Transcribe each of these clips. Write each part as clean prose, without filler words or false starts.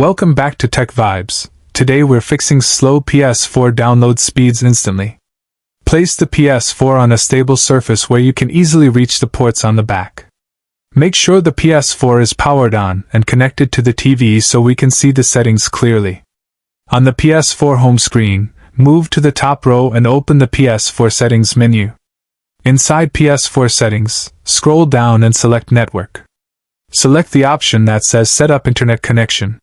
Welcome back to Tech Vibes. Today we're fixing slow PS4 download speeds instantly. Place the PS4 on a stable surface where you can easily reach the ports on the back. Make sure the PS4 is powered on and connected to the TV so we can see the settings clearly. On the PS4 home screen, move to the top row and open the PS4 settings menu. Inside PS4 settings, scroll down and select Network. Select the option that says Set up Internet Connection.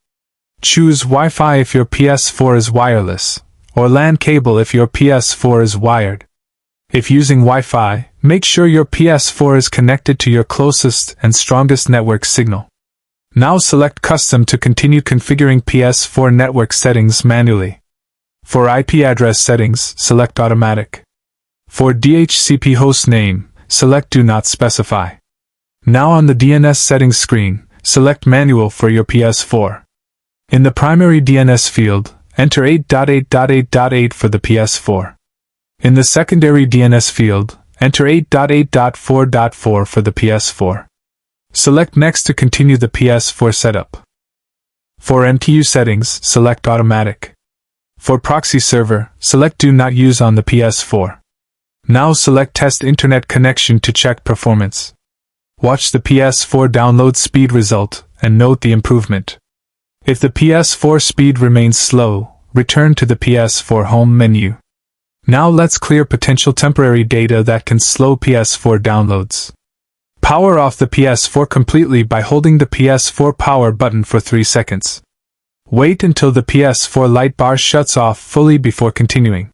Choose Wi-Fi if your PS4 is wireless, or LAN cable if your PS4 is wired. If using Wi-Fi, make sure your PS4 is connected to your closest and strongest network signal. Now select Custom to continue configuring PS4 network settings manually. For IP address settings, select Automatic. For DHCP host name, select Do Not Specify. Now on the DNS settings screen, select Manual for your PS4. In the primary DNS field, enter 8.8.8.8 for the PS4. In the secondary DNS field, enter 8.8.4.4 for the PS4. Select Next to continue the PS4 setup. For MTU settings, select Automatic. For proxy server, select Do Not Use on the PS4. Now select Test Internet Connection to check performance. Watch the PS4 download speed result and note the improvement. If the PS4 speed remains slow, return to the PS4 home menu. Now let's clear potential temporary data that can slow PS4 downloads. Power off the PS4 completely by holding the PS4 power button for 3 seconds. Wait until the PS4 light bar shuts off fully before continuing.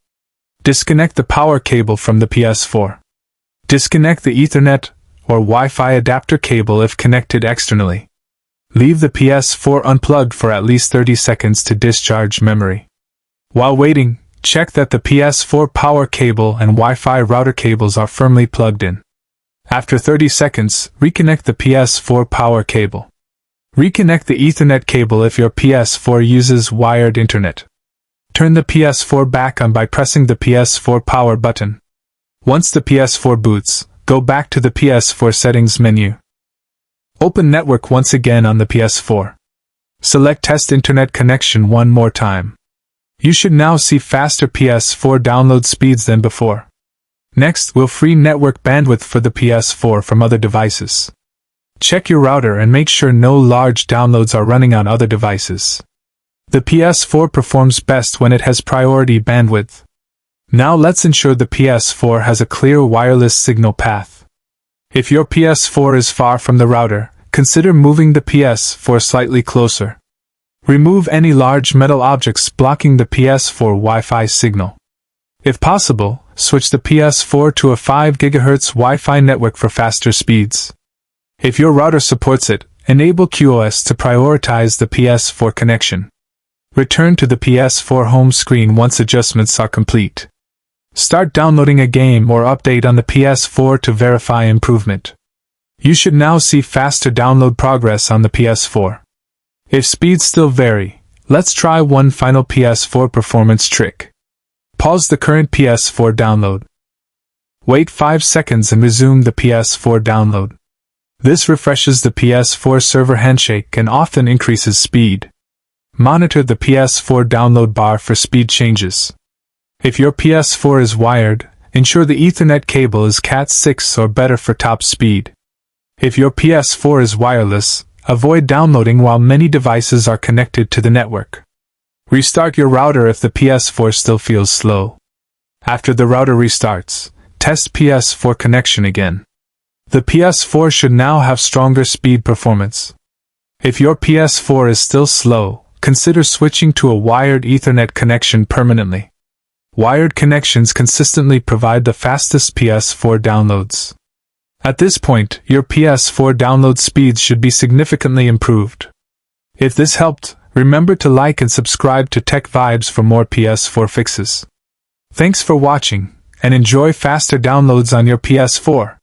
Disconnect the power cable from the PS4. Disconnect the Ethernet or Wi-Fi adapter cable if connected externally. Leave the PS4 unplugged for at least 30 seconds to discharge memory. While waiting, check that the PS4 power cable and Wi-Fi router cables are firmly plugged in. After 30 seconds, reconnect the PS4 power cable. Reconnect the Ethernet cable if your PS4 uses wired internet. Turn the PS4 back on by pressing the PS4 power button. Once the PS4 boots, go back to the PS4 settings menu. Open Network once again on the PS4. Select Test Internet Connection one more time. You should now see faster PS4 download speeds than before. Next, we'll free network bandwidth for the PS4 from other devices. Check your router and make sure no large downloads are running on other devices. The PS4 performs best when it has priority bandwidth. Now let's ensure the PS4 has a clear wireless signal path. If your PS4 is far from the router, consider moving the PS4 slightly closer. Remove any large metal objects blocking the PS4 Wi-Fi signal. If possible, switch the PS4 to a 5 GHz Wi-Fi network for faster speeds. If your router supports it, enable QoS to prioritize the PS4 connection. Return to the PS4 home screen once adjustments are complete. Start downloading a game or update on the PS4 to verify improvement. You should now see faster download progress on the PS4. If speeds still vary, let's try one final PS4 performance trick. Pause the current PS4 download. Wait 5 seconds and resume the PS4 download. This refreshes the PS4 server handshake and often increases speed. Monitor the PS4 download bar for speed changes. If your PS4 is wired, ensure the Ethernet cable is Cat6 or better for top speed. If your PS4 is wireless, avoid downloading while many devices are connected to the network. Restart your router if the PS4 still feels slow. After the router restarts, test PS4 connection again. The PS4 should now have stronger speed performance. If your PS4 is still slow, consider switching to a wired Ethernet connection permanently. Wired connections consistently provide the fastest PS4 downloads. At this point, your PS4 download speeds should be significantly improved. If this helped, remember to like and subscribe to Tech Vibes for more PS4 fixes. Thanks for watching, and enjoy faster downloads on your PS4.